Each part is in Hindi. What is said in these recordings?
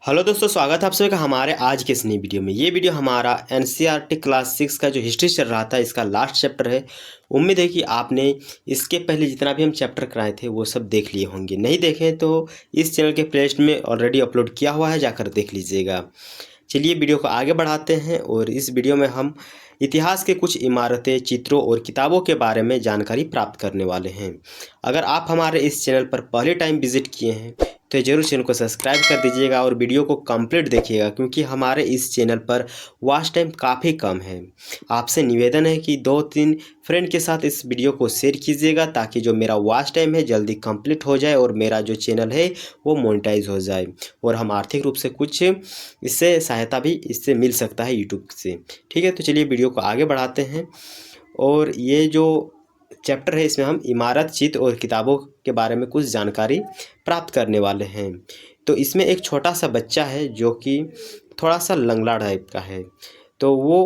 हेलो दोस्तों, स्वागत है आप सभी का हमारे आज के इस नई वीडियो में। ये वीडियो हमारा एनसीईआरटी क्लास 6 का जो हिस्ट्री चल रहा था इसका लास्ट चैप्टर है। उम्मीद है कि आपने इसके पहले जितना भी हम चैप्टर कराए थे वो सब देख लिए होंगे। नहीं देखें तो इस चैनल के प्लेलिस्ट में ऑलरेडी अपलोड किया हुआ है, जाकर देख लीजिएगा। चलिए वीडियो को आगे बढ़ाते हैं और इस वीडियो में हम इतिहास के कुछ इमारतें, चित्रों और किताबों के बारे में जानकारी प्राप्त करने वाले हैं। अगर आप हमारे इस चैनल पर पहले टाइम विजिट किए हैं तो ज़रूर चैनल को सब्सक्राइब कर दीजिएगा और वीडियो को कंप्लीट देखिएगा, क्योंकि हमारे इस चैनल पर वॉच टाइम काफ़ी कम है। आपसे निवेदन है कि 2-3 फ्रेंड के साथ इस वीडियो को शेयर कीजिएगा ताकि जो मेरा वॉच टाइम है जल्दी कंप्लीट हो जाए और मेरा जो चैनल है वो मोनेटाइज हो जाए और हम आर्थिक रूप से कुछ इससे सहायता भी इससे मिल सकता है यूट्यूब से। ठीक है, तो चलिए वीडियो को आगे बढ़ाते हैं। और ये जो चैप्टर है इसमें हम इमारत, चित्र और किताबों के बारे में कुछ जानकारी प्राप्त करने वाले हैं। तो इसमें एक छोटा सा बच्चा है जो कि थोड़ा सा लंगड़ा टाइप का है। तो वो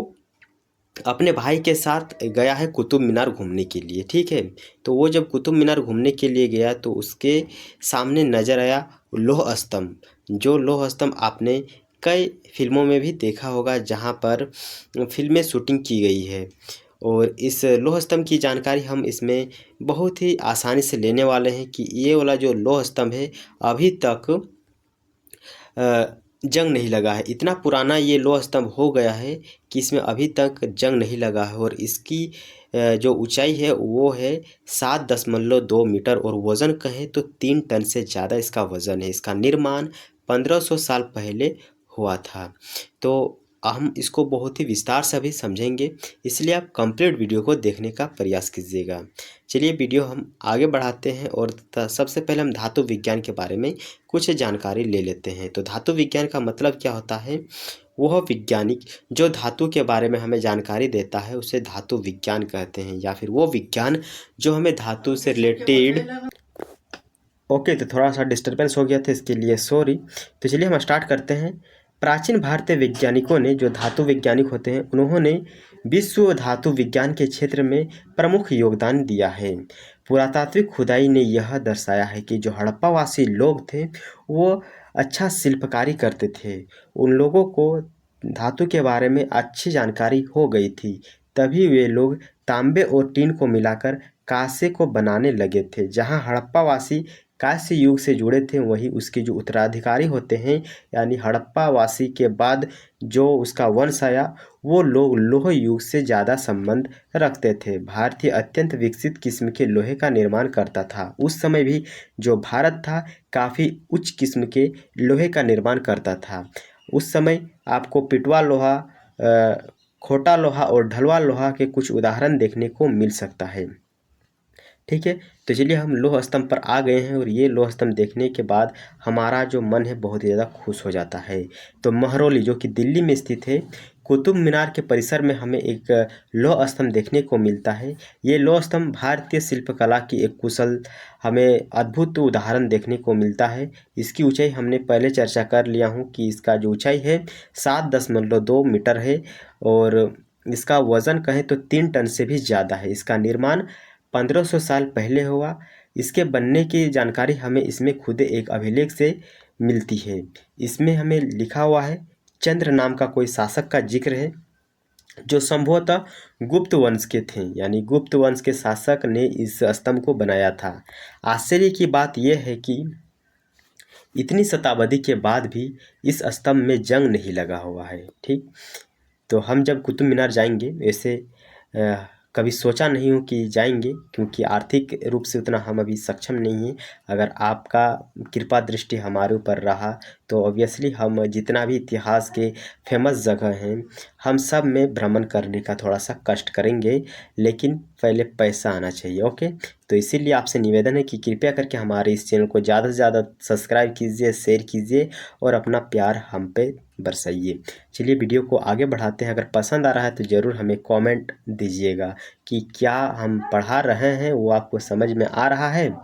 अपने भाई के साथ गया है कुतुब मीनार घूमने के लिए। ठीक है, तो वो जब कुतुब मीनार घूमने के लिए गया तो उसके सामने नज़र आया लोह स्तंभ। जो लोह स्तंभ आपने कई फिल्मों में भी देखा होगा, जहाँ पर फिल्में शूटिंग की गई है। और इस लोह स्तंभ की जानकारी हम इसमें बहुत ही आसानी से लेने वाले हैं कि ये वाला जो लोह स्तंभ है अभी तक जंग नहीं लगा है। इतना पुराना ये लोह स्तंभ हो गया है कि इसमें अभी तक जंग नहीं लगा है। और इसकी जो ऊंचाई है वो है 7.2 मीटर और वज़न कहें तो 3 टन से ज़्यादा इसका वज़न है। इसका निर्माण 1500 साल पहले हुआ था। तो हम इसको बहुत ही विस्तार से अभी समझेंगे, इसलिए आप कंप्लीट वीडियो को देखने का प्रयास कीजिएगा। चलिए वीडियो हम आगे बढ़ाते हैं और सबसे पहले हम धातु विज्ञान के बारे में कुछ जानकारी ले लेते हैं। तो धातु विज्ञान का मतलब क्या होता है? वह वैज्ञानिक जो धातु के बारे में हमें जानकारी देता है उसे धातु विज्ञान कहते हैं, या फिर वो विज्ञान जो हमें धातु से रिलेटेड। ओके, तो थोड़ा सा डिस्टर्बेंस हो गया था, इसके लिए सॉरी। तो चलिए हम स्टार्ट करते हैं। प्राचीन भारतीय वैज्ञानिकों ने, जो धातु वैज्ञानिक होते हैं, उन्होंने विश्व धातु विज्ञान के क्षेत्र में प्रमुख योगदान दिया है। पुरातात्विक खुदाई ने यह दर्शाया है कि जो हड़प्पावासी लोग थे वो अच्छा शिल्पकारी करते थे। उन लोगों को धातु के बारे में अच्छी जानकारी हो गई थी, तभी वे लोग तांबे और टीन को मिलाकर कांसे को बनाने लगे थे। जहाँ हड़प्पावासी कांस्य युग से जुड़े थे, वहीं उसके जो उत्तराधिकारी होते हैं यानी हड़प्पावासी के बाद जो उसका वंश आया वो लोग लोह युग से ज़्यादा संबंध रखते थे। भारतीय अत्यंत विकसित किस्म के लोहे का निर्माण करता था। उस समय भी जो भारत था काफ़ी उच्च किस्म के लोहे का निर्माण करता था। उस समय आपको पिटवा लोहा, खोटा लोहा और ढलवा लोहा के कुछ उदाहरण देखने को मिल सकता है। ठीक है, तो चलिए हम लोह स्तंभ पर आ गए हैं और ये लोह स्तंभ देखने के बाद हमारा जो मन है बहुत ही ज़्यादा खुश हो जाता है। तो महरौली जो कि दिल्ली में स्थित है, कुतुब मीनार के परिसर में हमें एक लोह स्तंभ देखने को मिलता है। ये लोह स्तंभ भारतीय शिल्पकला की एक कुशल हमें अद्भुत उदाहरण देखने को मिलता है। इसकी ऊंचाई हमने पहले चर्चा कर लिया हूँ कि इसका जो ऊंचाई है 7.2 मीटर है और इसका वज़न कहें तो 3 टन से भी ज़्यादा है। इसका निर्माण 1500 साल पहले हुआ। इसके बनने की जानकारी हमें इसमें खुद एक अभिलेख से मिलती है। इसमें हमें लिखा हुआ है चंद्र नाम का कोई शासक का जिक्र है जो संभवतः गुप्त वंश के थे, यानी गुप्त वंश के शासक ने इस स्तंभ को बनाया था। आश्चर्य की बात यह है कि इतनी शताब्दी के बाद भी इस स्तंभ में जंग नहीं लगा हुआ है। ठीक, तो हम जब कुतुब मीनार जाएंगे, वैसे कभी सोचा नहीं हूँ कि जाएंगे, क्योंकि आर्थिक रूप से उतना हम अभी सक्षम नहीं हैं। अगर आपका कृपा दृष्टि हमारे ऊपर रहा तो ऑब्वियसली हम जितना भी इतिहास के फेमस जगह हैं हम सब में भ्रमण करने का थोड़ा सा कष्ट करेंगे, लेकिन पहले पैसा आना चाहिए। ओके, तो इसीलिए आपसे निवेदन है कि कृपया करके हमारे इस चैनल को ज़्यादा से ज़्यादा सब्सक्राइब कीजिए, शेयर कीजिए और अपना प्यार हम पे बरसाइए। चलिए वीडियो को आगे बढ़ाते हैं। अगर पसंद आ रहा है तो ज़रूर हमें कमेंट दीजिएगा कि क्या हम पढ़ा रहे हैं वो आपको समझ में आ रहा है।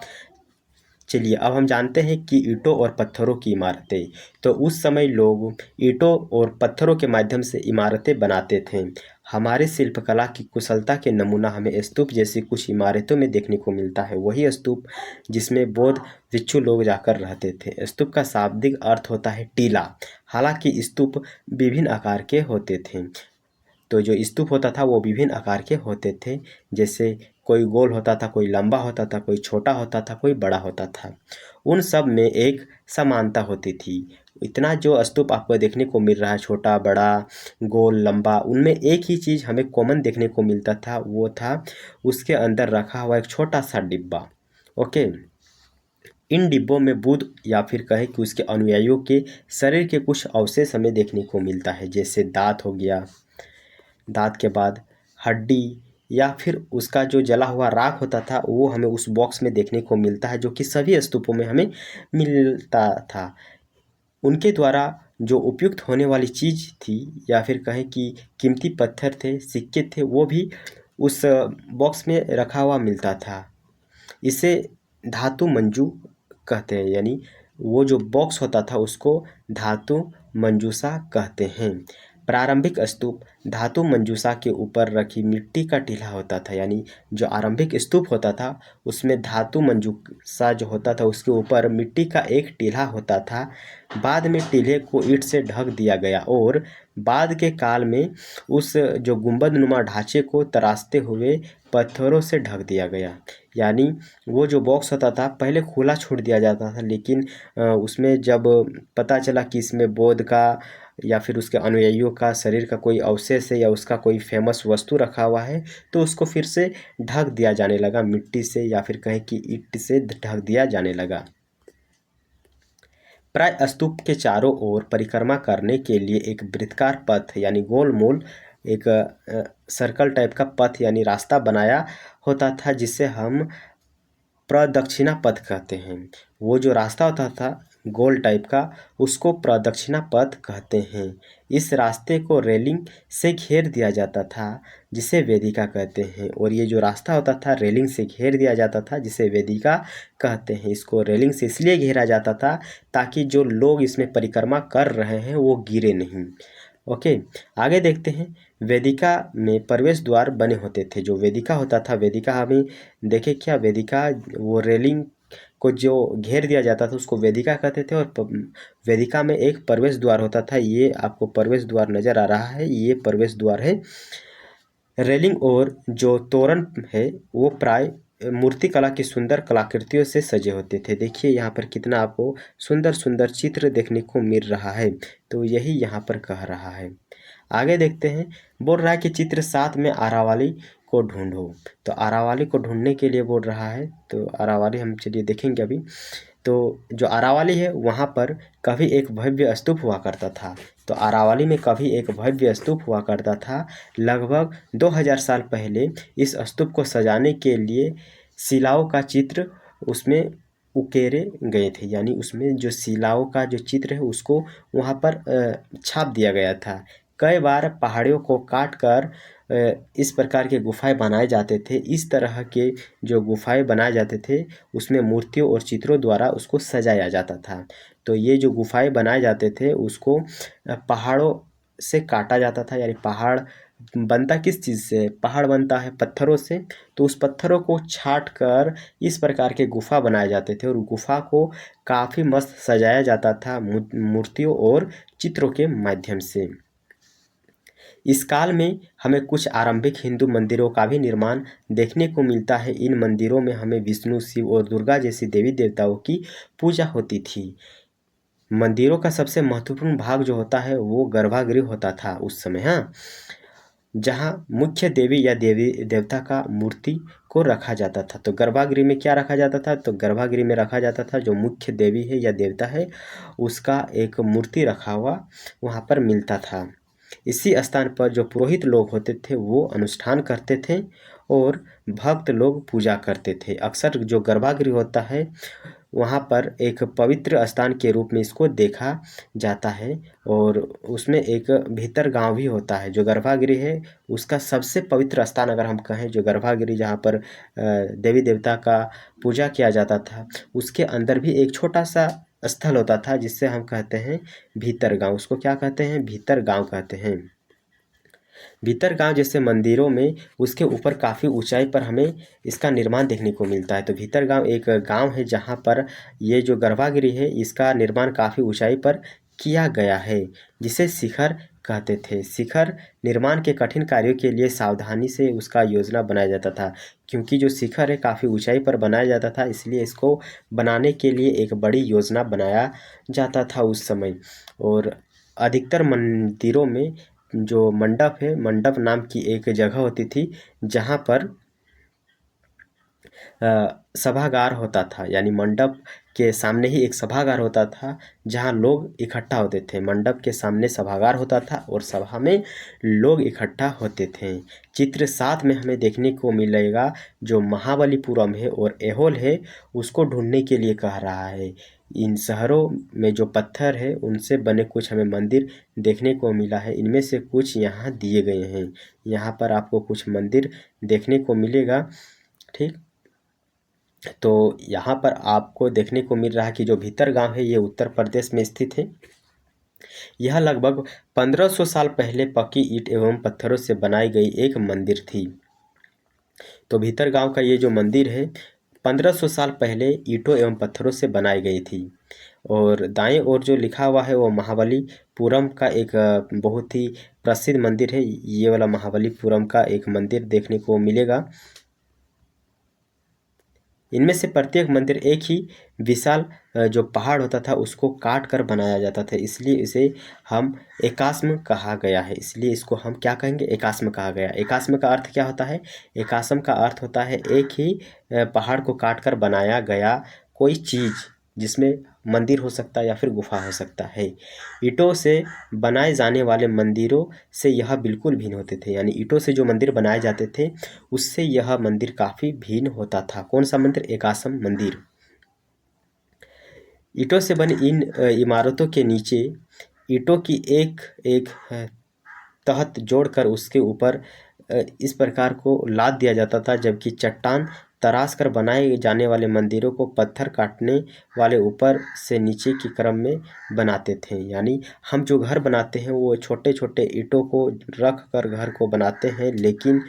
चलिए अब हम जानते हैं कि ईंटों और पत्थरों की इमारतें। तो उस समय लोग ईंटों और पत्थरों के माध्यम से इमारतें बनाते थे। हमारे शिल्पकला की कुशलता के नमूना हमें स्तूप जैसी कुछ इमारतों में देखने को मिलता है, वही स्तूप जिसमें बौद्ध भिक्षु लोग जाकर रहते थे। स्तूप का शाब्दिक अर्थ होता है टीला। हालांकि स्तूप विभिन्न आकार के होते थे। तो जो स्तूप होता था वो विभिन्न आकार के होते थे, जैसे कोई गोल होता था, कोई लंबा होता था, कोई छोटा होता था, कोई बड़ा होता था। उन सब में एक समानता होती थी। इतना जो स्तूप आपको देखने को मिल रहा है, छोटा बड़ा गोल लंबा, उनमें एक ही चीज़ हमें कॉमन देखने को मिलता था, वो था उसके अंदर रखा हुआ एक छोटा सा डिब्बा। ओके, इन डिब्बों में बुद्ध या फिर कहें कि उसके अनुयायियों के शरीर के कुछ अवशेष हमें देखने को मिलता है, जैसे दांत हो गया, दांत के बाद हड्डी, या फिर उसका जो जला हुआ राख होता था वो हमें उस बॉक्स में देखने को मिलता है, जो कि सभी स्तूपों में हमें मिलता था। उनके द्वारा जो उपयुक्त होने वाली चीज़ थी या फिर कहें कि कीमती पत्थर थे, सिक्के थे, वो भी उस बॉक्स में रखा हुआ मिलता था। इसे धातु मंजू कहते हैं, यानी वो जो बॉक्स होता था उसको धातु मंजूषा कहते हैं। प्रारंभिक स्तूप धातु मंजूषा के ऊपर रखी मिट्टी का टीला होता था, यानी जो आरंभिक स्तूप होता था उसमें धातु मंजूषा जो होता था उसके ऊपर मिट्टी का एक टीला होता था। बाद में टीले को ईंट से ढक दिया गया और बाद के काल में उस जो गुंबदनुमा ढांचे को तराशते हुए पत्थरों से ढक दिया गया। यानी वो जो बॉक्स होता था पहले खुला छोड़ दिया जाता था, लेकिन उसमें जब पता चला कि इसमें बौद्ध का या फिर उसके अनुयायियों का शरीर का कोई अवशेष है या उसका कोई फेमस वस्तु रखा हुआ है, तो उसको फिर से ढक दिया जाने लगा मिट्टी से, या फिर कहें कि ईंट से ढक दिया जाने लगा। प्राय स्तूप के चारों ओर परिक्रमा करने के लिए एक वृत्ताकार पथ यानी गोल-मोल एक सर्कल टाइप का पथ यानी रास्ता बनाया होता था, जिसे हम प्रदक्षिणा पथ कहते हैं। वो जो रास्ता होता था गोल टाइप का, उसको प्रदक्षिणा पथ कहते हैं। इस रास्ते को रेलिंग से घेर दिया जाता था, जिसे वेदिका कहते हैं, और ये जो रास्ता होता था रेलिंग से घेर दिया जाता था, जिसे वेदिका कहते हैं। इसको रेलिंग से इसलिए घेरा जाता था ताकि जो लोग इसमें परिक्रमा कर रहे हैं वो गिरे नहीं। ओके, आगे देखते हैं। वेदिका में प्रवेश द्वार बने होते थे। जो वेदिका होता था, वेदिका हमें देखे क्या, वेदिका वो रेलिंग को जो घेर दिया जाता था उसको वेदिका कहते थे, और वेदिका में एक प्रवेश द्वार होता था। ये आपको प्रवेश द्वार नज़र आ रहा है, ये प्रवेश द्वार है। रेलिंग और जो तोरण है वो प्राय मूर्ति कला की सुंदर कलाकृतियों से सजे होते थे। देखिए यहाँ पर कितना आपको सुंदर सुंदर चित्र देखने को मिल रहा है, तो यही यहाँ पर कह रहा है। आगे देखते हैं, बोल रहा है कि चित्र 7 में आरावली को ढूंढो। तो आरावली को ढूंढने के लिए बोल रहा है, तो आरावली हम चलिए देखेंगे अभी। तो जो आरावली है वहाँ पर कभी एक भव्य स्तूप हुआ करता था। तो आरावली में कभी एक भव्य स्तूप हुआ करता था। लगभग 2000 साल पहले इस स्तूप को सजाने के लिए शिलाओं का चित्र उसमें उकेरे गए थे, यानी उसमें जो शिलाओं का जो चित्र है उसको वहाँ पर छाप दिया गया था। कई बार पहाड़ियों को काट कर इस प्रकार के गुफाएं बनाए जाते थे। इस तरह के जो गुफाएं बनाए जाते थे उसमें मूर्तियों और चित्रों द्वारा उसको सजाया जाता था। तो ये जो गुफाएं बनाए जाते थे उसको पहाड़ों से काटा जाता था, यानी पहाड़ बनता किस चीज़ से, पहाड़ बनता है पत्थरों से, तो उस पत्थरों को छाट कर इस प्रकार के गुफा बनाए जाते थे, और गुफा को काफ़ी मस्त सजाया जाता था मूर्तियों और चित्रों के माध्यम से। इस काल में हमें कुछ आरंभिक हिंदू मंदिरों का भी निर्माण देखने को मिलता है। इन मंदिरों में हमें विष्णु, शिव और दुर्गा जैसी देवी देवताओं की पूजा होती थी। मंदिरों का सबसे महत्वपूर्ण भाग जो होता है वो गर्भगृह होता था उस समय, हाँ, जहाँ मुख्य देवी या देवी देवता का मूर्ति को रखा जाता था। तो गर्भगृह में क्या रखा जाता था, तो गर्भगृह में रखा जाता था जो मुख्य देवी है या देवता है उसका एक मूर्ति रखा हुआ वहाँ पर मिलता था। इसी स्थान पर जो पुरोहित लोग होते थे वो अनुष्ठान करते थे और भक्त लोग पूजा करते थे। अक्सर जो गर्भगृह होता है वहाँ पर एक पवित्र स्थान के रूप में इसको देखा जाता है, और उसमें एक भीतर गांव भी होता है। जो गर्भगृह है उसका सबसे पवित्र स्थान अगर हम कहें, जो गर्भगृह जहाँ पर देवी देवता का पूजा किया जाता था, उसके अंदर भी एक छोटा सा स्थल होता था जिससे हम कहते हैं भीतर गांव। उसको क्या कहते हैं, भीतर गांव कहते हैं। भीतर गांव जैसे मंदिरों में उसके ऊपर काफ़ी ऊंचाई पर हमें इसका निर्माण देखने को मिलता है। तो भीतर गांव एक गांव है जहां पर ये जो गर्भगृह है इसका निर्माण काफ़ी ऊंचाई पर किया गया है, जिसे शिखर कहते थे। शिखर निर्माण के कठिन कार्यों के लिए सावधानी से उसका योजना बनाया जाता था, क्योंकि जो शिखर है काफ़ी ऊंचाई पर बनाया जाता था, इसलिए इसको बनाने के लिए एक बड़ी योजना बनाया जाता था उस समय। और अधिकतर मंदिरों में जो मंडप है, मंडप नाम की एक जगह होती थी जहाँ पर सभागार होता था, यानी मंडप के सामने ही एक सभागार होता था जहाँ लोग इकट्ठा होते थे। मंडप के सामने सभागार होता था और सभा में लोग इकट्ठा होते थे। चित्र 7 में हमें देखने को मिलेगा जो महाबलीपुरम है और ऐहोल है उसको ढूंढने के लिए कह रहा है। इन शहरों में जो पत्थर है उनसे बने कुछ हमें मंदिर देखने को मिला है, इनमें से कुछ यहाँ दिए गए हैं। यहाँ पर आपको कुछ मंदिर देखने को मिलेगा, ठीक। तो यहाँ पर आपको देखने को मिल रहा है कि जो भीतर गांव है ये उत्तर प्रदेश में स्थित है। यह लगभग 1500 साल पहले पक्की ईंट एवं पत्थरों से बनाई गई एक मंदिर थी। तो भीतर गांव का ये जो मंदिर है 1500 साल पहले ईंटों एवं पत्थरों से बनाई गई थी। और दाएं ओर जो लिखा हुआ है वो महाबलीपुरम का एक बहुत ही प्रसिद्ध मंदिर है। ये वाला महाबलीपुरम का एक मंदिर देखने को मिलेगा। इनमें से प्रत्येक मंदिर एक ही विशाल जो पहाड़ होता था उसको काट कर बनाया जाता था, इसलिए इसे हम एकाश्म कहा गया है। इसलिए इसको हम क्या कहेंगे, एकाश्म कहा गया। एकाश्म का अर्थ क्या होता है? एकाश्म का अर्थ होता है एक ही पहाड़ को काट कर बनाया गया कोई चीज़, जिसमें मंदिर हो सकता है या फिर गुफा हो सकता है। ईंटों से बनाए जाने वाले मंदिरों से यह बिल्कुल भिन्न होते थे, यानी ईंटों से जो मंदिर बनाए जाते थे उससे यह मंदिर काफ़ी भिन्न होता था। कौन सा मंदिर? एकाश्म मंदिर। ईंटों से बनी इन इमारतों के नीचे ईंटों की एक एक तहत जोड़कर उसके ऊपर इस प्रकार को लाद दिया जाता था, जबकि चट्टान तराश कर बनाए जाने वाले मंदिरों को पत्थर काटने वाले ऊपर से नीचे के क्रम में बनाते थे। यानी हम जो घर बनाते हैं वो छोटे छोटे ईंटों को रख कर घर को बनाते हैं, लेकिन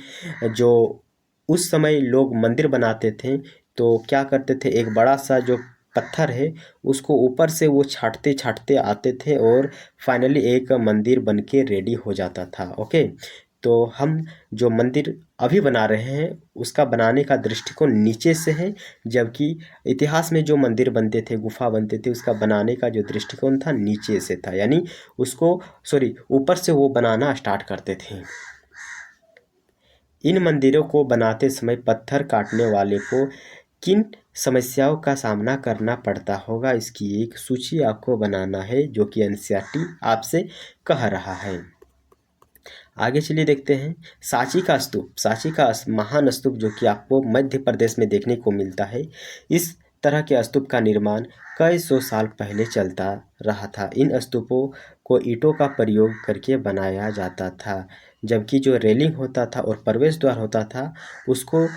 जो उस समय लोग मंदिर बनाते थे तो क्या करते थे, एक बड़ा सा जो पत्थर है उसको ऊपर से वो छाटते छाटते आते थे और फाइनली एक मंदिर बन के रेडी हो जाता था। ओके, तो हम जो मंदिर अभी बना रहे हैं उसका बनाने का दृष्टिकोण नीचे से है, जबकि इतिहास में जो मंदिर बनते थे, गुफा बनते थे, उसका बनाने का जो दृष्टिकोण था नीचे से था, यानी उसको ऊपर से वो बनाना स्टार्ट करते थे। इन मंदिरों को बनाते समय पत्थर काटने वाले को किन समस्याओं का सामना करना पड़ता होगा, इसकी एक सूची आपको बनाना है, जो कि एनसीईआरटी आपसे कह रहा है। आगे चलिए देखते हैं सांची का स्तूप। सांची का महान स्तूप जो कि आपको मध्य प्रदेश में देखने को मिलता है। इस तरह के स्तूप का निर्माण कई सौ साल पहले चलता रहा था। इन स्तूपों को ईंटों का प्रयोग करके बनाया जाता था, जबकि जो रेलिंग होता था और प्रवेश द्वार होता था उसको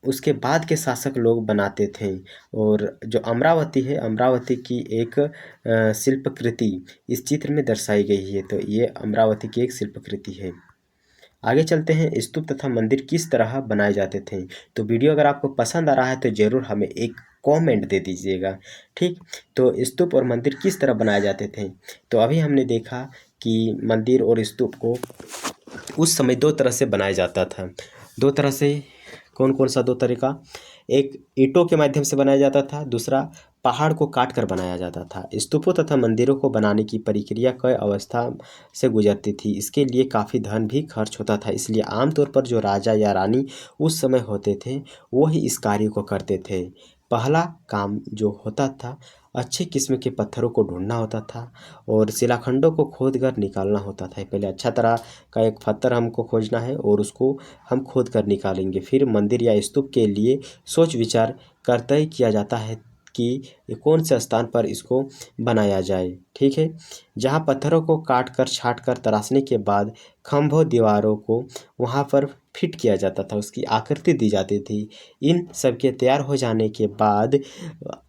उसके बाद के शासक लोग बनाते थे। और जो अमरावती है, अमरावती की एक शिल्पकृति इस चित्र में दर्शाई गई है। तो ये अमरावती की एक शिल्पकृति है। आगे चलते हैं, स्तूप तथा मंदिर किस तरह बनाए जाते थे। तो वीडियो अगर आपको पसंद आ रहा है तो ज़रूर हमें एक कमेंट दे दीजिएगा, ठीक। तो स्तूप और मंदिर किस तरह बनाए जाते थे, तो अभी हमने देखा कि मंदिर और स्तूप को उस समय दो तरह से बनाया जाता था। दो तरह से, कौन कौन सा दो तरीका? एक ईंटों के माध्यम से बनाया जाता था, दूसरा पहाड़ को काट कर बनाया जाता था। स्तूपों तथा मंदिरों को बनाने की प्रक्रिया कई अवस्था से गुजरती थी। इसके लिए काफ़ी धन भी खर्च होता था, इसलिए आमतौर पर जो राजा या रानी उस समय होते थे वो ही इस कार्य को करते थे। पहला काम जो होता था, अच्छे किस्म के पत्थरों को ढूंढना होता था और शिलाखंडों को खोद कर निकालना होता था। पहले अच्छा तरह का एक पत्थर हमको खोजना है और उसको हम खोद कर निकालेंगे। फिर मंदिर या स्तूप के लिए सोच विचार कर तय किया जाता है कि कौन से स्थान पर इसको बनाया जाए, ठीक है। जहाँ पत्थरों को काट कर छाट कर तराशने के बाद खंभों दीवारों को वहाँ पर फिट किया जाता था, उसकी आकृति दी जाती थी। इन सब के तैयार हो जाने के बाद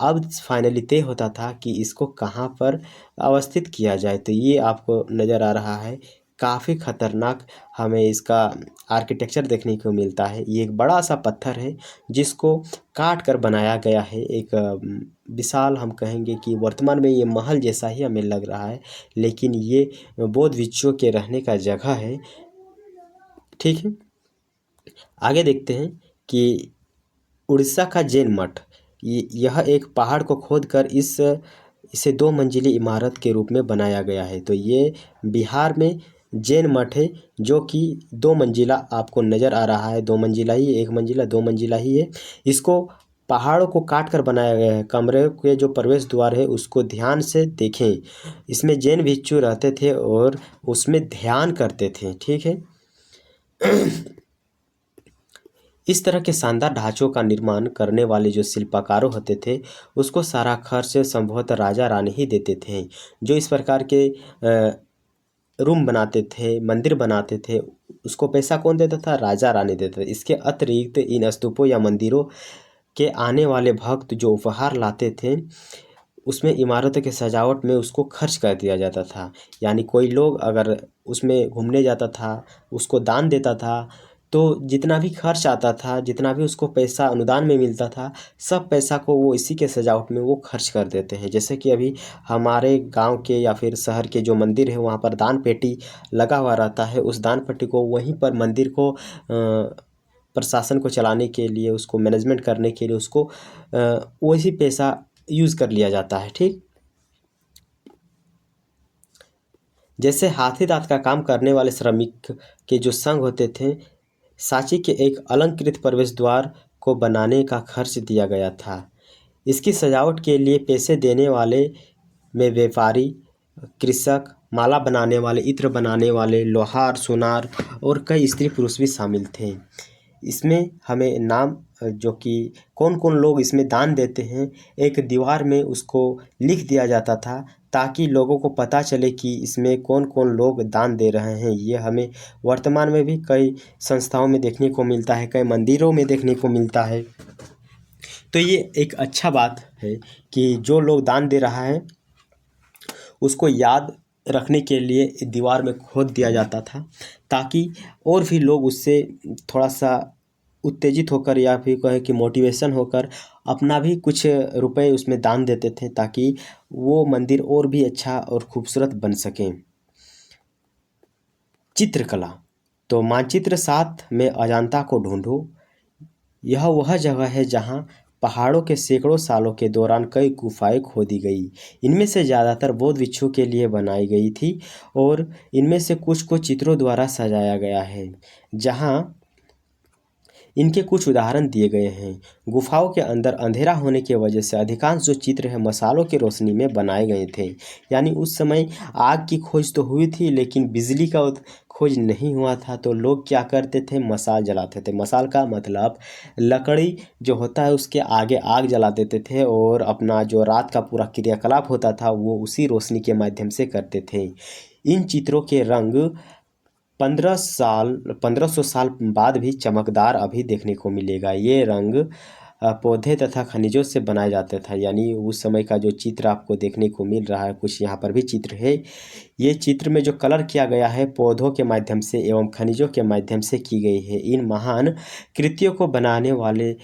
अब फाइनली तय होता था कि इसको कहाँ पर अवस्थित किया जाए। तो ये आपको नज़र आ रहा है काफ़ी ख़तरनाक हमें इसका आर्किटेक्चर देखने को मिलता है। ये एक बड़ा सा पत्थर है जिसको काट कर बनाया गया है। एक विशाल, हम कहेंगे कि वर्तमान में ये महल जैसा ही हमें लग रहा है, लेकिन ये बौद्ध भिक्षुओं के रहने का जगह है। ठीक है, आगे देखते हैं कि उड़ीसा का जैन मठ, यह एक पहाड़ को खोदकर इसे 2 मंजिली इमारत के रूप में बनाया गया है। तो ये बिहार में जैन मठ है जो कि 2 मंजिला आपको नज़र आ रहा है। 2 मंजिला ही, 1 मंजिला 2 मंजिला ही है। इसको पहाड़ों को काट कर बनाया गया है। कमरे के जो प्रवेश द्वार है उसको ध्यान से देखें। इसमें जैन भिक्षु रहते थे और उसमें ध्यान करते थे। ठीक है, इस तरह के शानदार ढांचों का निर्माण करने वाले जो शिल्पकारों होते थे उसको सारा खर्च संभवतः राजा रानी ही देते थे। जो इस प्रकार के रूम बनाते थे, मंदिर बनाते थे, उसको पैसा कौन देता था? राजा रानी देते थे। इसके अतिरिक्त इन स्तूपों या मंदिरों के आने वाले भक्त जो उपहार लाते थे उसमें इमारतों के सजावट में उसको खर्च कर दिया जाता था। यानी कोई लोग अगर उसमें घूमने जाता था, उसको दान देता था, तो जितना भी खर्च आता था, जितना भी उसको पैसा अनुदान में मिलता था, सब पैसा को वो इसी के सजावट में वो खर्च कर देते हैं। जैसे कि अभी हमारे गांव के या फिर शहर के जो मंदिर है वहाँ पर दान पेटी लगा हुआ रहता है। उस दान पेटी को वहीं पर मंदिर को प्रशासन को चलाने के लिए, उसको मैनेजमेंट करने के लिए उसको वही पैसा यूज़ कर लिया जाता है। ठीक, जैसे हाथी दांत का काम करने वाले श्रमिक के जो संघ होते थे, सांची के एक अलंकृत प्रवेश द्वार को बनाने का खर्च दिया गया था। इसकी सजावट के लिए पैसे देने वाले में व्यापारी, कृषक, माला बनाने वाले, इत्र बनाने वाले, लोहार, सोनार और कई स्त्री पुरुष भी शामिल थे। इसमें हमें नाम जो कि कौन कौन लोग इसमें दान देते हैं, एक दीवार में उसको लिख दिया जाता था ताकि लोगों को पता चले कि इसमें कौन कौन लोग दान दे रहे हैं। ये हमें वर्तमान में भी कई संस्थाओं में देखने को मिलता है, कई मंदिरों में देखने को मिलता है। तो ये एक अच्छा बात है कि जो लोग दान दे रहा है उसको याद रखने के लिए दीवार में खोद दिया जाता था, ताकि और भी लोग उससे थोड़ा सा उत्तेजित होकर या फिर कहें कि मोटिवेशन होकर अपना भी कुछ रुपए उसमें दान देते थे, ताकि वो मंदिर और भी अच्छा और खूबसूरत बन सकें। चित्रकला, तो मानचित्र 7 में अजंता को ढूंढो। यह वह जगह है जहां पहाड़ों के सैकड़ों सालों के दौरान कई गुफाएं खोदी गई। इनमें से ज़्यादातर बौद्ध भिक्षुओं के लिए बनाई गई थी और इनमें से कुछ को चित्रों द्वारा सजाया गया है, जहां इनके कुछ उदाहरण दिए गए हैं। गुफाओं के अंदर अंधेरा होने की वजह से अधिकांश जो चित्र हैं मसालों की रोशनी में बनाए गए थे। यानी उस समय आग की खोज तो हुई थी लेकिन बिजली का खोज नहीं हुआ था, तो लोग क्या करते थे? मसाल जलाते थे। मसाल का मतलब लकड़ी जो होता है उसके आगे आग जला देते थे और अपना जो रात का पूरा क्रियाकलाप होता था वो उसी रोशनी के माध्यम से करते थे। इन चित्रों के रंग 1500 साल बाद भी चमकदार अभी देखने को मिलेगा। ये रंग पौधे तथा खनिजों से बनाया जाता था। यानी उस समय का जो चित्र आपको देखने को मिल रहा है, कुछ यहाँ पर भी चित्र है। ये चित्र में जो कलर किया गया है पौधों के माध्यम से एवं खनिजों के माध्यम से की गई है। इन महान कृतियों को बनाने वाले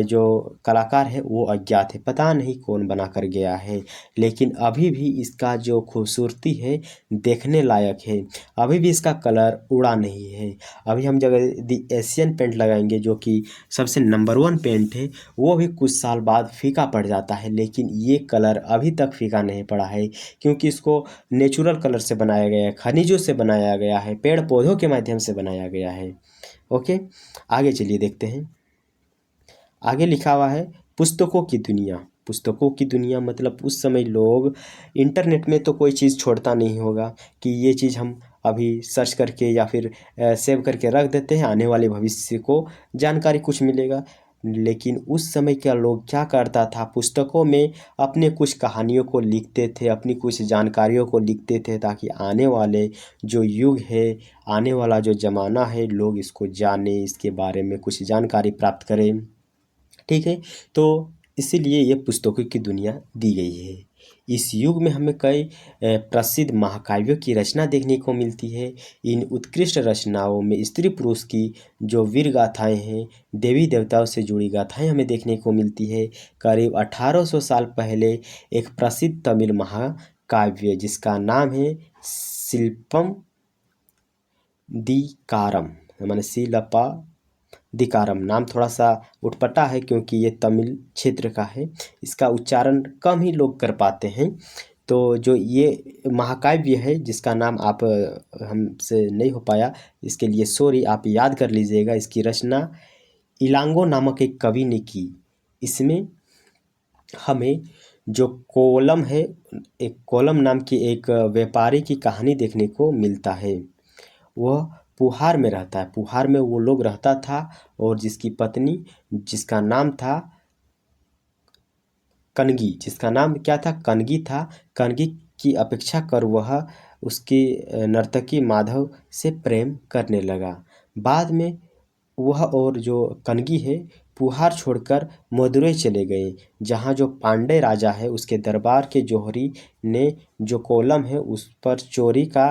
जो कलाकार है वो अज्ञात है, पता नहीं कौन बना कर गया है, लेकिन अभी भी इसका जो खूबसूरती है देखने लायक है। अभी भी इसका कलर उड़ा नहीं है। अभी हम जब दी एशियन पेंट लगाएंगे जो कि सबसे नंबर 1 पेंट है, वो भी कुछ साल बाद फीका पड़ जाता है, लेकिन ये कलर अभी तक फीका नहीं पड़ा है, क्योंकि इसको नेचुरल कलर से बनाया गया है, खनिजों से बनाया गया है, पेड़ पौधों के माध्यम से बनाया गया है। ओके, आगे चलिए देखते हैं। आगे लिखा हुआ है पुस्तकों की दुनिया। पुस्तकों की दुनिया मतलब उस समय लोग इंटरनेट में तो कोई चीज़ छोड़ता नहीं होगा कि ये चीज़ हम अभी सर्च करके या फिर सेव करके रख देते हैं, आने वाले भविष्य को जानकारी कुछ मिलेगा। लेकिन उस समय क्या लोग क्या करता था, पुस्तकों में अपने कुछ कहानियों को लिखते थे, अपनी कुछ जानकारियों को लिखते थे, ताकि आने वाले जो युग है, आने वाला जो ज़माना है, लोग इसको जाने, इसके बारे में कुछ जानकारी प्राप्त करें। ठीक है, तो इसीलिए ये पुस्तकों की दुनिया दी गई है। इस युग में हमें कई प्रसिद्ध महाकाव्यों की रचना देखने को मिलती है। इन उत्कृष्ट रचनाओं में स्त्री पुरुष की जो वीर गाथाएं हैं, देवी देवताओं से जुड़ी गाथाएं हमें देखने को मिलती है। करीब 1800 साल पहले एक प्रसिद्ध तमिल महाकाव्य जिसका नाम है शिल्पम दिकारम, माने शिलपा दिकारम, नाम थोड़ा सा उटपटा है क्योंकि ये तमिल क्षेत्र का है, इसका उच्चारण कम ही लोग कर पाते हैं। तो जो ये महाकाव्य है जिसका नाम आप हमसे नहीं हो पाया, इसके लिए सॉरी, आप याद कर लीजिएगा। इसकी रचना इलांगो नामक एक कवि ने की। इसमें हमें जो कोलम है, एक कोलम नाम की एक व्यापारी की कहानी देखने को मिलता है। वह पुहार में रहता है, पुहार में वो लोग रहता था और जिसकी पत्नी, जिसका नाम था कनगी, जिसका नाम क्या था, कनगी था। कनगी की अपेक्षा कर वह उसके नर्तकी माधव से प्रेम करने लगा। बाद में वह और जो कनगी है पुहार छोड़कर मदुरै चले गए, जहाँ जो पांडे राजा है उसके दरबार के जौहरी ने जो कोलम है उस पर चोरी का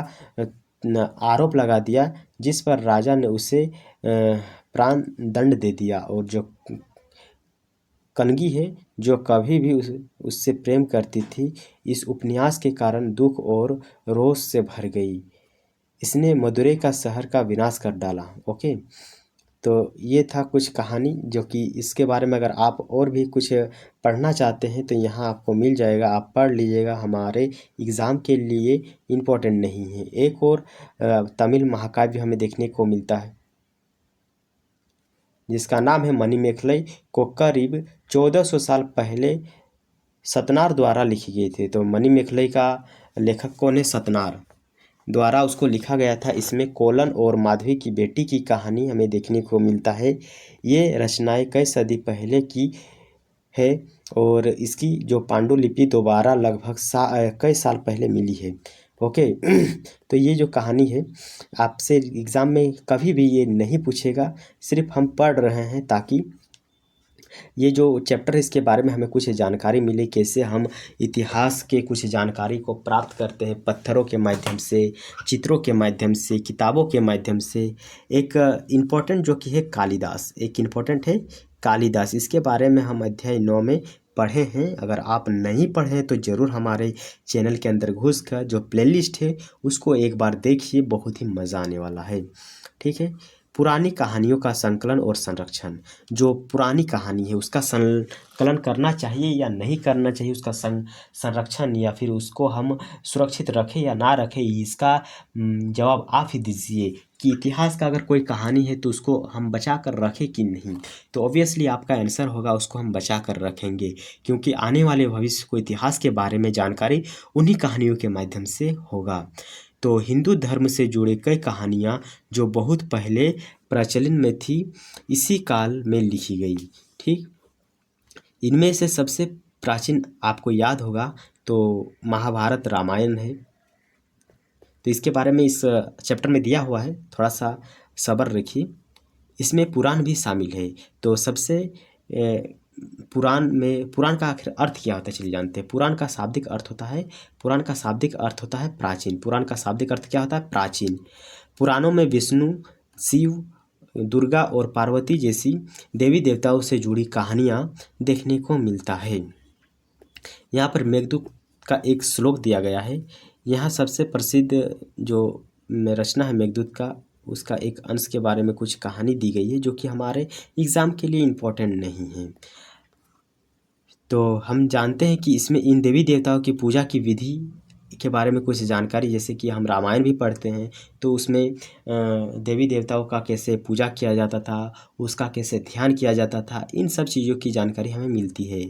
आरोप लगा दिया, जिस पर राजा ने उसे प्राण दंड दे दिया। और जो कनगी है जो कभी भी उससे प्रेम करती थी, इस उपन्यास के कारण दुख और रोष से भर गई। इसने मदुरै का शहर का विनाश कर डाला। ओके, तो ये था कुछ कहानी जो कि इसके बारे में अगर आप और भी कुछ पढ़ना चाहते हैं तो यहाँ आपको मिल जाएगा, आप पढ़ लीजिएगा, हमारे एग्ज़ाम के लिए इम्पोर्टेंट नहीं है। एक और तमिल महाकाव्य हमें देखने को मिलता है जिसका नाम है मणिमेखलाई, को करीब 1400 साल पहले सतनार द्वारा लिखी गई थी। तो मणिमेखलाई का लेखक कौन है? सतनार द्वारा उसको लिखा गया था। इसमें कोलन और माधवी की बेटी की कहानी हमें देखने को मिलता है। ये रचनाएं कई सदी पहले की है और इसकी जो पांडुलिपि दोबारा लगभग कई साल पहले मिली है। ओके तो ये जो कहानी है आपसे एग्ज़ाम में कभी भी ये नहीं पूछेगा, सिर्फ हम पढ़ रहे हैं ताकि ये जो चैप्टर है इसके बारे में हमें कुछ जानकारी मिले, कैसे हम इतिहास के कुछ जानकारी को प्राप्त करते हैं पत्थरों के माध्यम से, चित्रों के माध्यम से, किताबों के माध्यम से। एक इम्पोर्टेंट जो कि है कालिदास, एक इम्पोर्टेंट है कालिदास, इसके बारे में हम अध्याय 9 में पढ़े हैं। अगर आप नहीं पढ़े हैं तो ज़रूर हमारे चैनल के अंदर घुस कर जो प्लेलिस्ट है उसको एक बार देखिए, बहुत ही मज़ा आने वाला है। ठीक है, पुरानी कहानियों का संकलन और संरक्षण। जो पुरानी कहानी है उसका संकलन करना चाहिए या नहीं करना चाहिए, उसका संरक्षण या फिर उसको हम सुरक्षित रखें या ना रखें, इसका जवाब आप ही दीजिए कि इतिहास का अगर कोई कहानी है तो उसको हम बचा कर रखें कि नहीं। तो ऑब्वियसली आपका आंसर होगा उसको हम बचा कर रखेंगे, क्योंकि आने वाले भविष्य को इतिहास के बारे में जानकारी उन्हीं कहानियों के माध्यम से होगा। तो हिंदू धर्म से जुड़े कई कहानियाँ जो बहुत पहले प्रचलन में थी, इसी काल में लिखी गई। ठीक, इनमें से सबसे प्राचीन आपको याद होगा तो महाभारत रामायण है। तो इसके बारे में इस चैप्टर में दिया हुआ है, थोड़ा सा सब्र रखिए। इसमें पुराण भी शामिल है। तो सबसे पुराण का आखिर अर्थ क्या होता है चलिए जानते हैं। पुराण का शाब्दिक अर्थ होता है प्राचीन। पुराण का शाब्दिक अर्थ क्या होता है? प्राचीन। पुराणों में विष्णु, शिव, दुर्गा और पार्वती जैसी देवी देवताओं से जुड़ी कहानियाँ देखने को मिलता है। यहाँ पर मेघदूत का एक श्लोक दिया गया है। यहाँ सबसे प्रसिद्ध जो रचना है मेघदूत का, उसका एक अंश के बारे में कुछ कहानी दी गई है जो कि हमारे एग्ज़ाम के लिए इम्पोर्टेंट नहीं है। तो हम जानते हैं कि इसमें इन देवी देवताओं की पूजा की विधि के बारे में कुछ जानकारी, जैसे कि हम रामायण भी पढ़ते हैं तो उसमें देवी देवताओं का कैसे पूजा किया जाता था, उसका कैसे ध्यान किया जाता था, इन सब चीज़ों की जानकारी हमें मिलती है।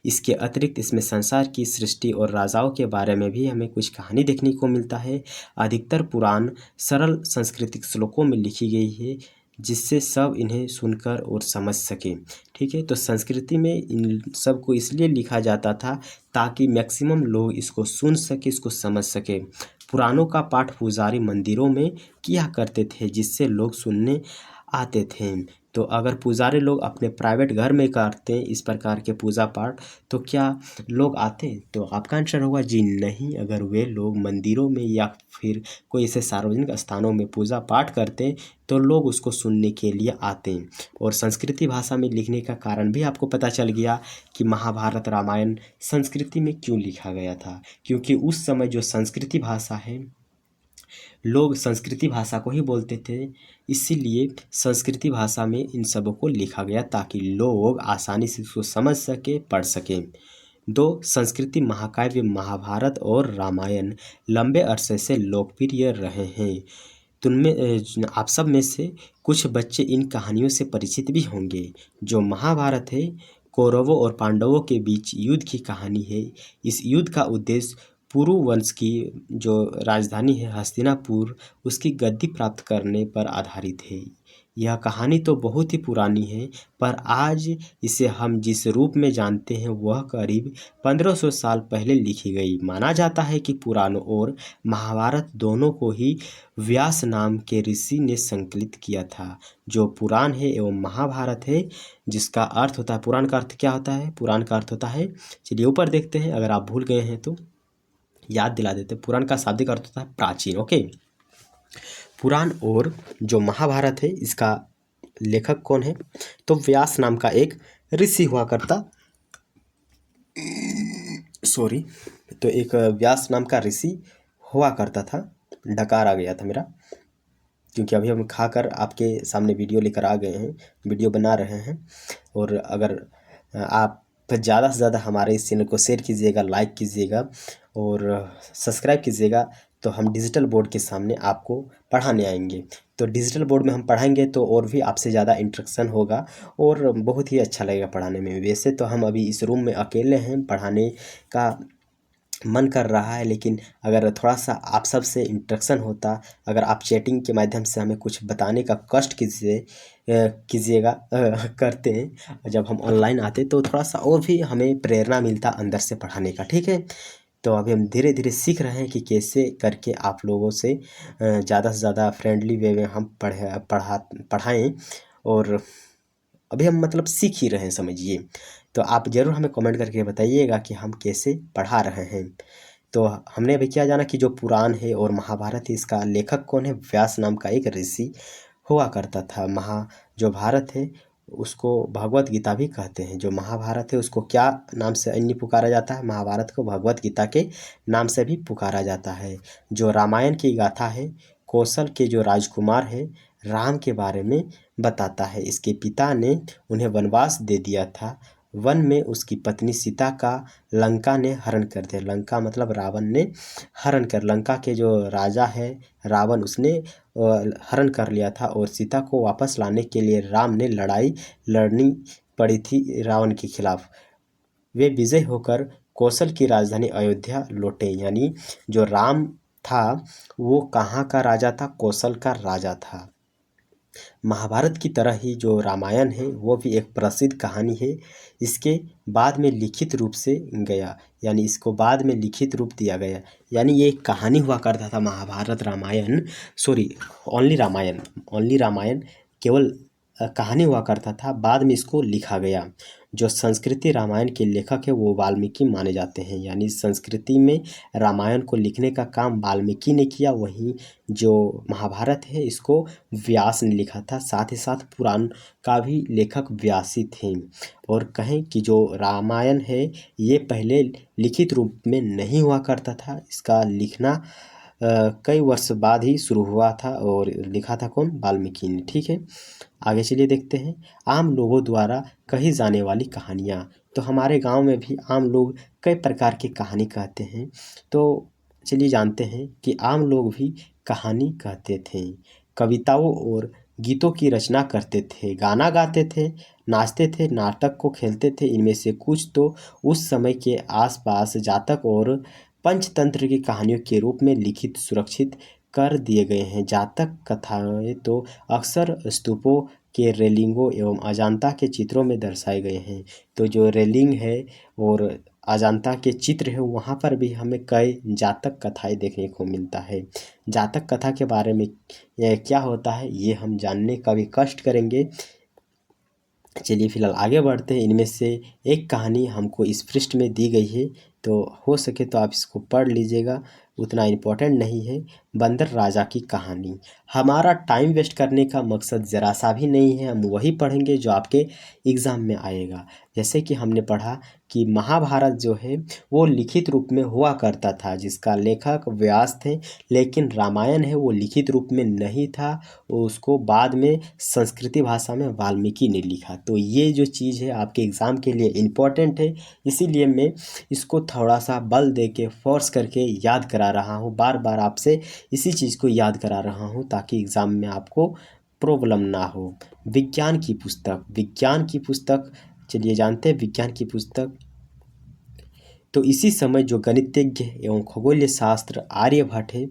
इसके अतिरिक्त इसमें संसार की सृष्टि और राजाओं के बारे में भी हमें कुछ कहानी देखने को मिलता है। अधिकतर पुराण सरल सांस्कृतिक श्लोकों में लिखी गई है जिससे सब इन्हें सुनकर और समझ सकें। ठीक है, तो संस्कृति में इन सब को इसलिए लिखा जाता था ताकि मैक्सिमम लोग इसको सुन सके, इसको समझ सके। पुराणों का पाठ पुजारी मंदिरों में किया करते थे जिससे लोग सुनने आते थे। तो अगर पुजारी लोग अपने प्राइवेट घर में करते हैं इस प्रकार के पूजा पाठ, तो क्या लोग आते हैं? तो आपका आंसर होगा जी नहीं। अगर वे लोग मंदिरों में या फिर कोई ऐसे सार्वजनिक स्थानों में पूजा पाठ करते हैं तो लोग उसको सुनने के लिए आते हैं। और संस्कृति भाषा में लिखने का कारण भी आपको पता चल गया कि महाभारत रामायण संस्कृति में क्यों लिखा गया था, क्योंकि उस समय जो संस्कृति भाषा है, लोग संस्कृति भाषा को ही बोलते थे, इसीलिए संस्कृति भाषा में इन सबों को लिखा गया ताकि लोग आसानी से उसको समझ सके, पढ़ सकें। दो, संस्कृति महाकाव्य महाभारत और रामायण लंबे अरसे से लोकप्रिय रहे हैं। तो उनमें आप सब में से कुछ बच्चे इन कहानियों से परिचित भी होंगे। जो महाभारत है कौरवों और पांडवों के बीच युद्ध की कहानी है। इस युद्ध का उद्देश्य पुरु वंश की जो राजधानी है हस्तिनापुर, उसकी गद्दी प्राप्त करने पर आधारित है। यह कहानी तो बहुत ही पुरानी है, पर आज इसे हम जिस रूप में जानते हैं वह करीब 1500 साल पहले लिखी गई। माना जाता है कि पुराण और महाभारत दोनों को ही व्यास नाम के ऋषि ने संकलित किया था। जो पुराण है एवं महाभारत है, जिसका अर्थ होता है, पुराण का अर्थ क्या होता है? पुराण का अर्थ होता है, चलिए ऊपर देखते हैं, अगर आप भूल गए हैं तो याद दिला देते हैं। पुराण का शाब्दिक अर्थ होता है प्राचीन। ओके, पुराण और जो महाभारत है इसका लेखक कौन है? तो व्यास नाम का एक ऋषि हुआ करता, सॉरी, तो एक व्यास नाम का ऋषि हुआ करता था। डकार आ गया था मेरा, क्योंकि अभी हम खाकर आपके सामने वीडियो लेकर आ गए हैं, वीडियो बना रहे हैं। और अगर आप ज़्यादा से ज़्यादा हमारे इस चैनल को शेयर कीजिएगा, लाइक कीजिएगा और सब्सक्राइब कीजिएगा, तो हम डिजिटल बोर्ड के सामने आपको पढ़ाने आएंगे। तो डिजिटल बोर्ड में हम पढ़ाएंगे तो और भी आपसे ज़्यादा इंटरेक्शन होगा और बहुत ही अच्छा लगेगा पढ़ाने में। वैसे तो हम अभी इस रूम में अकेले हैं, पढ़ाने का मन कर रहा है, लेकिन अगर थोड़ा सा आप सब से इंटरेक्शन होता, अगर आप चैटिंग के माध्यम से हमें कुछ बताने का कष्ट कीजिएगा करते हैं जब हम ऑनलाइन आते, तो थोड़ा सा और भी हमें प्रेरणा मिलता अंदर से पढ़ाने का। ठीक है, तो अभी हम धीरे धीरे सीख रहे हैं कि कैसे करके आप लोगों से ज़्यादा से ज़्यादा फ्रेंडली वे में हम पढ़ाएँ। और अभी हम मतलब सीख ही रहे हैं, समझिए। तो आप ज़रूर हमें कमेंट करके बताइएगा कि हम कैसे पढ़ा रहे हैं। तो हमने अभी क्या जाना कि जो पुराण है और महाभारत है इसका लेखक कौन है? व्यास नाम का एक ऋषि हुआ करता था। जो भारत है उसको भगवत गीता भी कहते हैं। जो महाभारत है उसको क्या नाम से अन्य पुकारा जाता है? महाभारत को भगवत गीता के नाम से भी पुकारा जाता है। जो रामायण की गाथा है कौशल के जो राजकुमार है राम के बारे में बताता है। इसके पिता ने उन्हें वनवास दे दिया था। वन में उसकी पत्नी सीता का लंका ने हरण कर दिया। लंका मतलब रावण ने हरण कर, लंका के जो राजा है रावण, उसने हरण कर लिया था और सीता को वापस लाने के लिए राम ने लड़ाई लड़नी पड़ी थी रावण के खिलाफ। वे विजय होकर कौशल की राजधानी अयोध्या लौटे। यानी जो राम था वो कहाँ का राजा था? कौशल का राजा था। महाभारत की तरह ही जो रामायण है वो भी एक प्रसिद्ध कहानी है। इसके बाद में लिखित रूप से गया, यानी इसको बाद में लिखित रूप दिया गया। यानी ये एक कहानी हुआ करता था महाभारत रामायण, सॉरी ओनली रामायण केवल कहानी हुआ करता था, बाद में इसको लिखा गया। जो संस्कृति रामायण के लेखक है वो वाल्मीकि माने जाते हैं। यानी संस्कृति में रामायण को लिखने का काम वाल्मीकि ने किया, वहीं जो महाभारत है इसको व्यास ने लिखा था। साथ ही साथ पुराण का भी लेखक व्यास ही थे। और कहें कि जो रामायण है ये पहले लिखित रूप में नहीं हुआ करता था, इसका लिखना कई वर्ष बाद ही शुरू हुआ था और लिखा था कौन? वाल्मीकि ने। ठीक है, आगे चलिए देखते हैं आम लोगों द्वारा कही जाने वाली कहानियाँ। तो हमारे गांव में भी आम लोग कई प्रकार की कहानी कहते हैं। तो चलिए जानते हैं कि आम लोग भी कहानी कहते थे, कविताओं और गीतों की रचना करते थे, गाना गाते थे, नाचते थे, नाटक को खेलते थे। इनमें से कुछ तो उस समय के आसपास जातक और पंचतंत्र की कहानियों के रूप में लिखित सुरक्षित कर दिए गए हैं। जातक कथाएं तो अक्सर स्तूपों के रेलिंगों एवं अजंता के चित्रों में दर्शाए गए हैं। तो जो रेलिंग है और अजंता के चित्र है वहाँ पर भी हमें कई जातक कथाएं देखने को मिलता है। जातक कथा के बारे में यह क्या होता है ये हम जानने का भी कष्ट करेंगे। चलिए फिलहाल आगे बढ़ते हैं। इनमें से एक कहानी हमको इस पृष्ठ में दी गई है, तो हो सके तो आप इसको पढ़ लीजिएगा, उतना इम्पोर्टेंट नहीं है। बंदर राजा की कहानी। हमारा टाइम वेस्ट करने का मकसद ज़रा सा भी नहीं है, हम वही पढ़ेंगे जो आपके एग्ज़ाम में आएगा। जैसे कि हमने पढ़ा कि महाभारत जो है वो लिखित रूप में हुआ करता था, जिसका लेखक व्यास थे, लेकिन रामायण है वो लिखित रूप में नहीं था, उसको बाद में संस्कृति भाषा में वाल्मीकि ने लिखा। तो ये जो चीज़ है आपके एग्ज़ाम के लिए इम्पोर्टेंट है, इसीलिए मैं इसको थोड़ा सा बल दे के फोर्स करके याद करा रहा हूँ, बार बार आपसे इसी चीज़ को याद करा रहा हूँ ताकि एग्ज़ाम में आपको प्रॉब्लम ना हो। विज्ञान की पुस्तक, विज्ञान की पुस्तक, चलिए जानते हैं विज्ञान की पुस्तक। तो इसी समय जो गणितज्ञ एवं खगोलीय शास्त्र आर्यभट्ट है,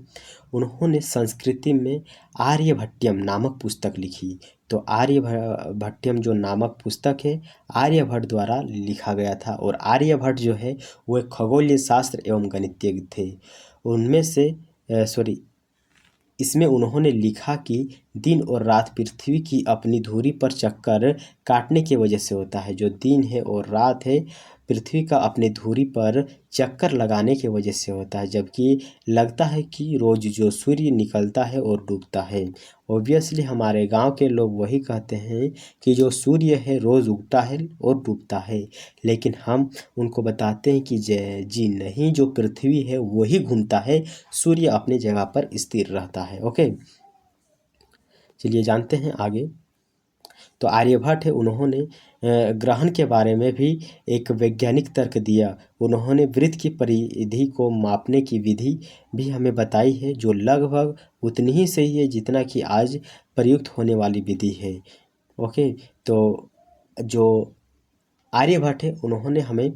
उन्होंने संस्कृति में आर्यभट्टयम नामक पुस्तक लिखी। तो आर्यभट्टयम जो नामक पुस्तक है आर्यभट्ट द्वारा लिखा गया था, और आर्यभट्ट जो है वो एक खगोलीय शास्त्र एवं गणितज्ञ थे। उनमें से इसमें उन्होंने लिखा कि दिन और रात पृथ्वी की अपनी धुरी पर चक्कर काटने की वजह से होता है। जो दिन है और रात है पृथ्वी का अपनी धुरी पर चक्कर लगाने की वजह से होता है, जबकि लगता है कि रोज़ जो सूर्य निकलता है और डूबता है। ऑब्वियसली हमारे गांव के लोग वही कहते हैं कि जो सूर्य है रोज़ उगता है और डूबता है, लेकिन हम उनको बताते हैं कि जी नहीं, जो पृथ्वी है वही घूमता है, सूर्य अपनी जगह पर स्थिर रहता है। ओके, चलिए जानते हैं आगे। तो आर्यभट्ट है, उन्होंने ग्रहण के बारे में भी एक वैज्ञानिक तर्क दिया। उन्होंने वृत्त की परिधि को मापने की विधि भी हमें बताई है, जो लगभग उतनी ही सही है जितना कि आज प्रयुक्त होने वाली विधि है। ओके, तो जो आर्यभट्ट है उन्होंने हमें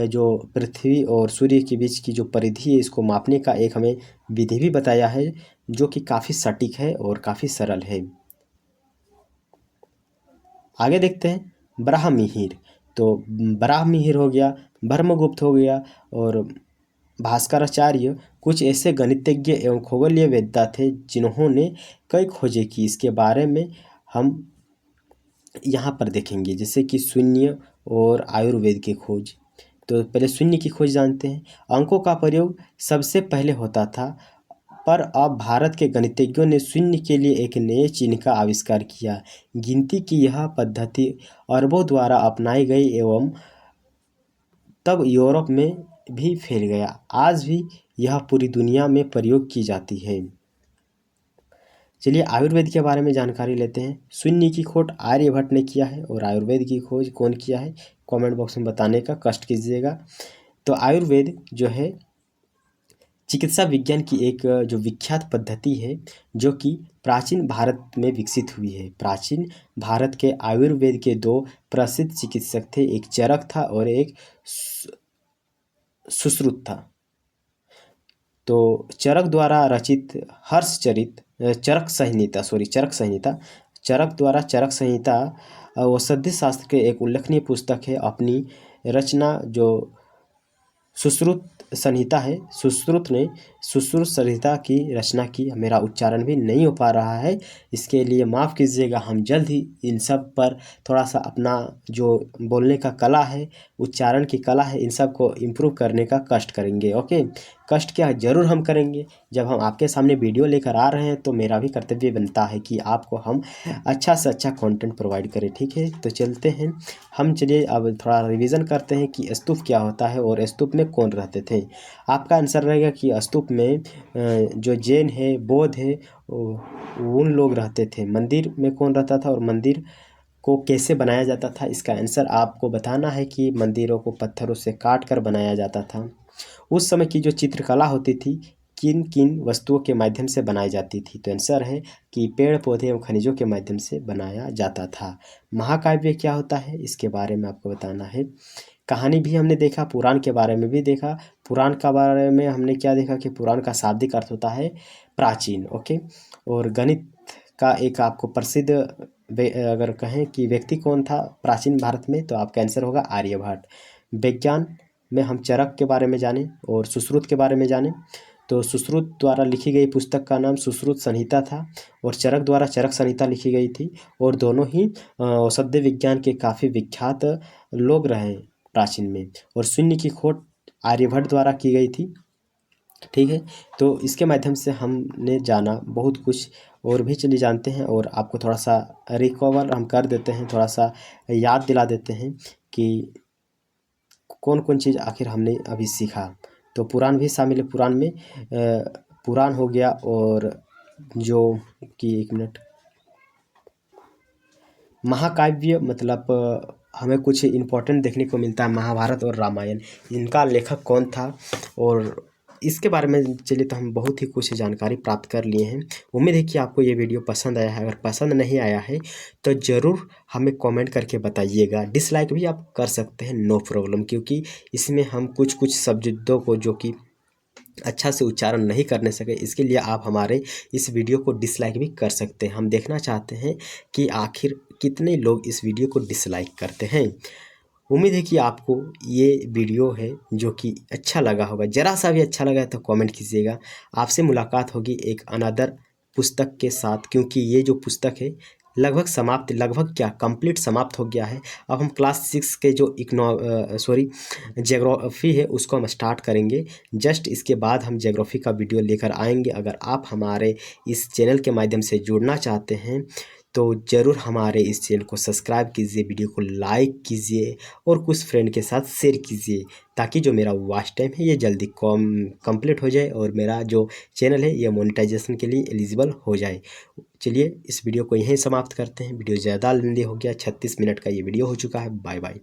जो पृथ्वी और सूर्य के बीच की जो परिधि है इसको मापने का एक हमें विधि भी बताया है, जो कि काफ़ी सटीक है और काफ़ी सरल है। आगे देखते हैं बराहमिहिर। तो बराहमिहिर हो गया, ब्रह्मगुप्त हो गया, और भास्कराचार्य कुछ ऐसे गणितज्ञ एवं खगोलीय वेत्ता थे जिन्होंने कई खोजें की। इसके बारे में हम यहाँ पर देखेंगे, जैसे कि शून्य और आयुर्वेद की खोज। तो पहले शून्य की खोज जानते हैं। अंकों का प्रयोग सबसे पहले होता था, पर अब भारत के गणितज्ञों ने शून्य के लिए एक नए चिन्ह का आविष्कार किया। गिनती की यह पद्धति अरबों द्वारा अपनाई गई एवं तब यूरोप में भी फैल गया। आज भी यह पूरी दुनिया में प्रयोग की जाती है। चलिए आयुर्वेद के बारे में जानकारी लेते हैं। शून्य की खोज आर्यभट्ट ने किया है, और आयुर्वेद की खोज कौन किया है कमेंट बॉक्स में बताने का कष्ट कीजिएगा। तो आयुर्वेद जो है चिकित्सा विज्ञान की एक जो विख्यात पद्धति है, जो कि प्राचीन भारत में विकसित हुई है। प्राचीन भारत के आयुर्वेद के दो प्रसिद्ध चिकित्सक थे, एक चरक था और एक सुश्रुत था। तो चरक द्वारा रचित चरक द्वारा चरक संहिता औषधि शास्त्र के एक उल्लेखनीय पुस्तक है। अपनी रचना जो सुश्रुत संहिता है, सुश्रुत संहिता की रचना की। मेरा उच्चारण भी नहीं हो पा रहा है, इसके लिए माफ़ कीजिएगा। हम जल्द ही इन सब पर थोड़ा सा अपना जो बोलने का कला है, उच्चारण की कला है, इन सब को इम्प्रूव करने का कष्ट करेंगे। ओके, कष्ट क्या ज़रूर हम करेंगे। जब हम आपके सामने वीडियो लेकर आ रहे हैं तो मेरा भी कर्तव्य बनता है कि आपको हम अच्छा से अच्छा कंटेंट प्रोवाइड करें। ठीक है, तो चलते हैं हम। चलिए अब थोड़ा रिवीजन करते हैं कि स्तूप क्या होता है और स्तूप में कौन रहते थे। आपका आंसर रहेगा कि स्तूप में जो जैन है, बौद्ध है, उन लोग रहते थे। मंदिर में कौन रहता था और मंदिर को कैसे बनाया जाता था, इसका आंसर आपको बताना है कि मंदिरों को पत्थरों से काट कर बनाया जाता था। उस समय की जो चित्रकला होती थी किन किन वस्तुओं के माध्यम से बनाई जाती थी, तो आंसर है कि पेड़ पौधे एवं खनिजों के माध्यम से बनाया जाता था। महाकाव्य क्या होता है इसके बारे में आपको बताना है। कहानी भी हमने देखा, पुराण के बारे में भी देखा। पुराण का बारे में हमने क्या देखा कि पुराण का शाब्दिक अर्थ होता है प्राचीन। ओके, और गणित का एक आपको प्रसिद्ध अगर कहें कि व्यक्ति कौन था प्राचीन भारत में, तो आपका आंसर होगा आर्यभट्ट। विज्ञान में हम चरक के बारे में जाने और सुश्रुत के बारे में जाने। तो सुश्रुत द्वारा लिखी गई पुस्तक का नाम सुश्रुत संहिता था और चरक द्वारा चरक संहिता लिखी गई थी और दोनों ही औषधि विज्ञान के काफ़ी विख्यात लोग रहे प्राचीन में। और शून्य की खोज आर्यभट्ट द्वारा की गई थी। ठीक है, तो इसके माध्यम से हमने जाना बहुत कुछ और भी चलिए जानते हैं और आपको थोड़ा सा रिकवर हम कर देते हैं, थोड़ा सा याद दिला देते हैं कि कौन कौन चीज़ आखिर हमने अभी सीखा। तो पुराण भी शामिल है। पुराण में पुराण हो गया और जो कि 1 मिनट, महाकाव्य मतलब हमें कुछ इम्पोर्टेंट देखने को मिलता है। महाभारत और रामायण, इनका लेखक कौन था और इसके बारे में चलिए तो हम बहुत ही कुछ जानकारी प्राप्त कर लिए हैं। उम्मीद है कि आपको ये वीडियो पसंद आया है। अगर पसंद नहीं आया है तो ज़रूर हमें कमेंट करके बताइएगा। डिसलाइक भी आप कर सकते हैं, नो प्रॉब्लम, क्योंकि इसमें हम कुछ कुछ शब्दों को जो कि अच्छा से उच्चारण नहीं करने सके, इसके लिए आप हमारे इस वीडियो को डिसलाइक भी कर सकते हैं। हम देखना चाहते हैं कि आखिर कितने लोग इस वीडियो को डिसलाइक करते हैं। उम्मीद है कि आपको ये वीडियो है जो कि अच्छा लगा होगा। ज़रा सा भी अच्छा लगा है तो कमेंट कीजिएगा। आपसे मुलाकात होगी एक अनदर पुस्तक के साथ, क्योंकि ये जो पुस्तक है लगभग क्या कंप्लीट समाप्त हो गया है। अब हम क्लास 6 के जो ज्योग्राफी है उसको हम स्टार्ट करेंगे। जस्ट इसके बाद हम ज्योग्राफी का वीडियो लेकर आएंगे। अगर आप हमारे इस चैनल के माध्यम से जुड़ना चाहते हैं तो ज़रूर हमारे इस चैनल को सब्सक्राइब कीजिए, वीडियो को लाइक कीजिए और कुछ फ्रेंड के साथ शेयर कीजिए, ताकि जो मेरा वॉच टाइम है ये जल्दी कंप्लीट हो जाए और मेरा जो चैनल है ये मोनेटाइजेशन के लिए एलिजिबल हो जाए। चलिए इस वीडियो को यहीं समाप्त करते हैं। वीडियो ज़्यादा लंबी हो गया, 36 मिनट का ये वीडियो हो चुका है। Bye bye.